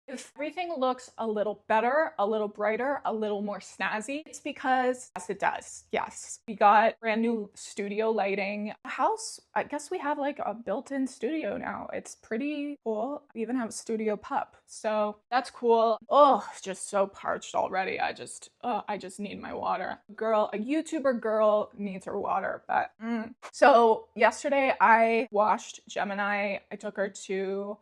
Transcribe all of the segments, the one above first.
If everything looks a little better, a little brighter, a little more snazzy, it's because, yes, it does. Yes. We got brand new studio lighting. House, I guess we have like a built-in studio now. It's pretty cool. We even have a studio pup. So that's cool. Oh, just so parched already. I just need my water. A YouTuber girl needs her water, but So yesterday I washed Gemini. I took her to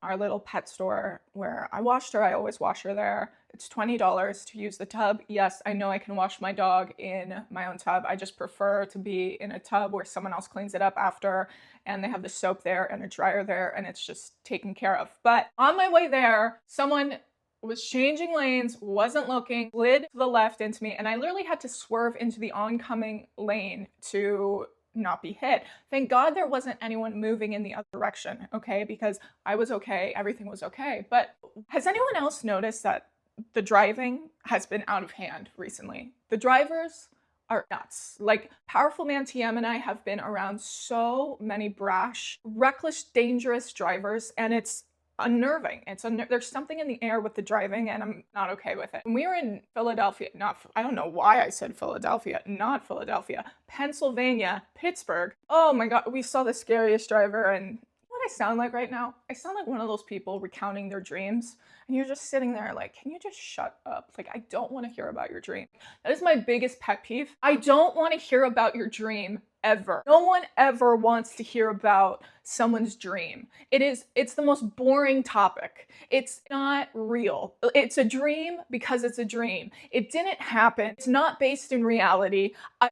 our little pet store where I washed her. I always wash her there. It's $20 to use the tub. Yes, I know I can wash my dog in my own tub. I just prefer to be in a tub where someone else cleans it up after and they have the soap there and a dryer there and it's just taken care of. But on my way there, someone was changing lanes, wasn't looking, slid to the left into me, and I literally had to swerve into the oncoming lane to not be hit. Thank God there wasn't anyone moving in the other direction, okay? Because I was okay, everything was okay. But has anyone else noticed that the driving has been out of hand recently? The drivers are nuts. Like, Powerful Man TM and I have been around so many brash, reckless, dangerous drivers, and it's unnerving. There's something in the air with the driving and I'm not okay with it. When we were in Philadelphia, I don't know why I said Philadelphia, not Philadelphia, Pennsylvania, Pittsburgh. Oh my God, we saw the scariest driver. And what I sound like right now? I sound like one of those people recounting their dreams and you're just sitting there like, can you just shut up? Like, I don't want to hear about your dream. That is my biggest pet peeve. I don't want to hear about your dream ever. No one ever wants to hear about someone's dream. It's the most boring topic. It's not real. It's a dream because it's a dream. It didn't happen. It's not based in reality. A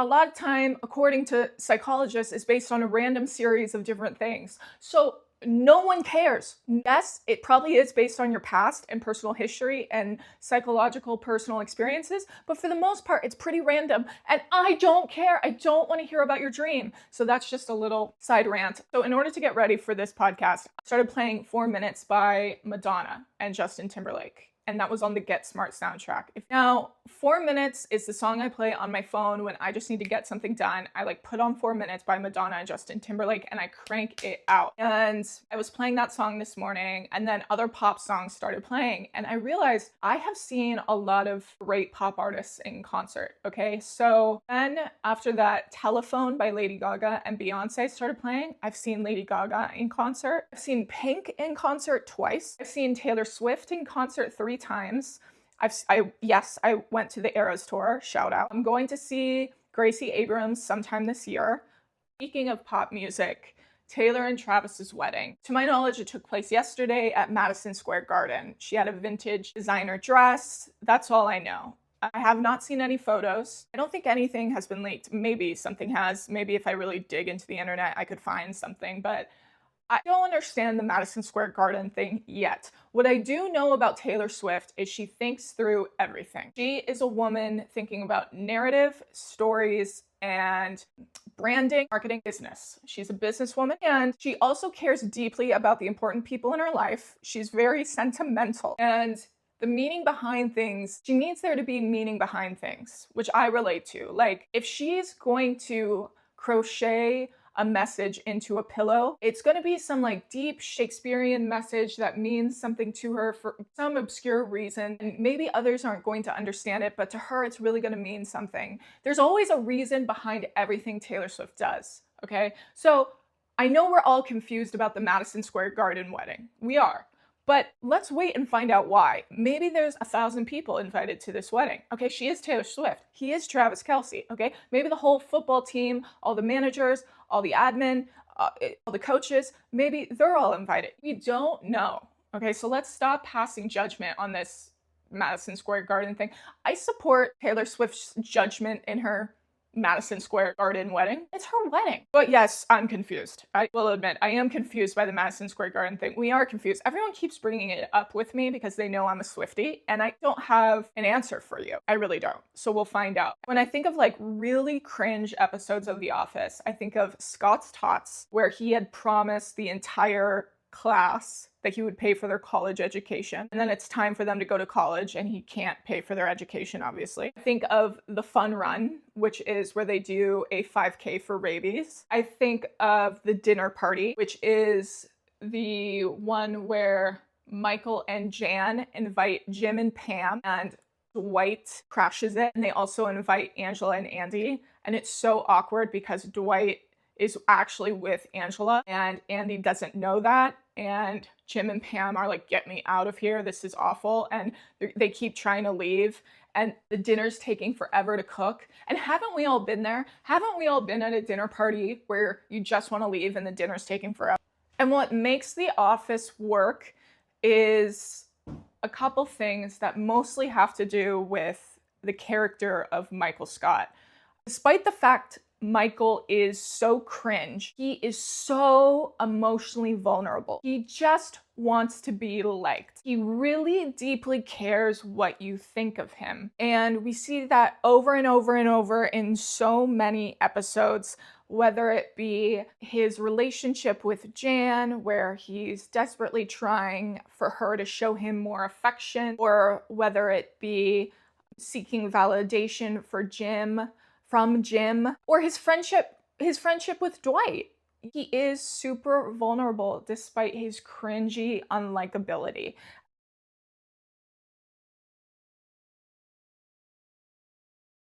lot of time, according to psychologists, is based on a random series of different things. So no one cares. Yes, it probably is based on your past and personal history and psychological personal experiences, but for the most part, it's pretty random. And I don't care. I don't want to hear about your dream. So that's just a little side rant. So in order to get ready for this podcast, I started playing 4 Minutes by Madonna and Justin Timberlake. And that was on the Get Smart soundtrack. Now, 4 Minutes is the song I play on my phone when I just need to get something done. I put on 4 Minutes by Madonna and Justin Timberlake and I crank it out. And I was playing that song this morning and then other pop songs started playing. And I realized I have seen a lot of great pop artists in concert, okay? So then after that, Telephone by Lady Gaga and Beyonce started playing. I've seen Lady Gaga in concert. I've seen Pink in concert twice. I've seen Taylor Swift in concert 3 times. I went to the Eras tour, shout out. I'm going to see Gracie Abrams sometime this year. Speaking of pop music, Taylor and Travis's wedding. To my knowledge, it took place yesterday at Madison Square Garden. She had a vintage designer dress. That's all I know. I have not seen any photos. I don't think anything has been leaked. Maybe something has. Maybe if I really dig into the internet, I could find something, but I don't understand the Madison Square Garden thing yet. What I do know about Taylor Swift is she thinks through everything. She is a woman thinking about narrative, stories, and branding, marketing, business. She's a businesswoman and she also cares deeply about the important people in her life. She's very sentimental and the meaning behind things, she needs there to be meaning behind things, which I relate to. Like, if she's going to crochet a message into a pillow, it's going to be some deep Shakespearean message that means something to her for some obscure reason. And maybe others aren't going to understand it, but to her, it's really going to mean something. There's always a reason behind everything Taylor Swift does, okay? So I know we're all confused about the Madison Square Garden wedding. We are. But let's wait and find out why. Maybe there's 1,000 people invited to this wedding. Okay, she is Taylor Swift. He is Travis Kelce, okay? Maybe the whole football team, all the managers, all the admin, all the coaches, maybe they're all invited. We don't know, okay? So let's stop passing judgment on this Madison Square Garden thing. I support Taylor Swift's judgment in her Madison Square Garden wedding. It's her wedding. But yes, I'm confused. I will admit, I am confused by the Madison Square Garden thing. We are confused. Everyone keeps bringing it up with me because they know I'm a Swiftie, and I don't have an answer for you. I really don't. So we'll find out. When I think of really cringe episodes of The Office, I think of Scott's Tots, where he had promised the entire class that he would pay for their college education. And then it's time for them to go to college and he can't pay for their education, obviously. I think of the Fun Run, which is where they do a 5K for rabies. I think of the Dinner Party, which is the one where Michael and Jan invite Jim and Pam, and Dwight crashes it. And they also invite Angela and Andy. And it's so awkward because Dwight is actually with Angela and Andy doesn't know that. And Jim and Pam are like, get me out of here. This is awful. And they keep trying to leave. And the dinner's taking forever to cook. And haven't we all been there? Haven't we all been at a dinner party where you just want to leave and the dinner's taking forever? And what makes The Office work is a couple things that mostly have to do with the character of Michael Scott. Despite the fact Michael is so cringe, he is so emotionally vulnerable. He just wants to be liked. He really deeply cares what you think of him. And we see that over and over and over in so many episodes, whether it be his relationship with Jan, where he's desperately trying for her to show him more affection, or whether it be seeking validation from Jim, or his friendship with Dwight. He is super vulnerable despite his cringy unlikability.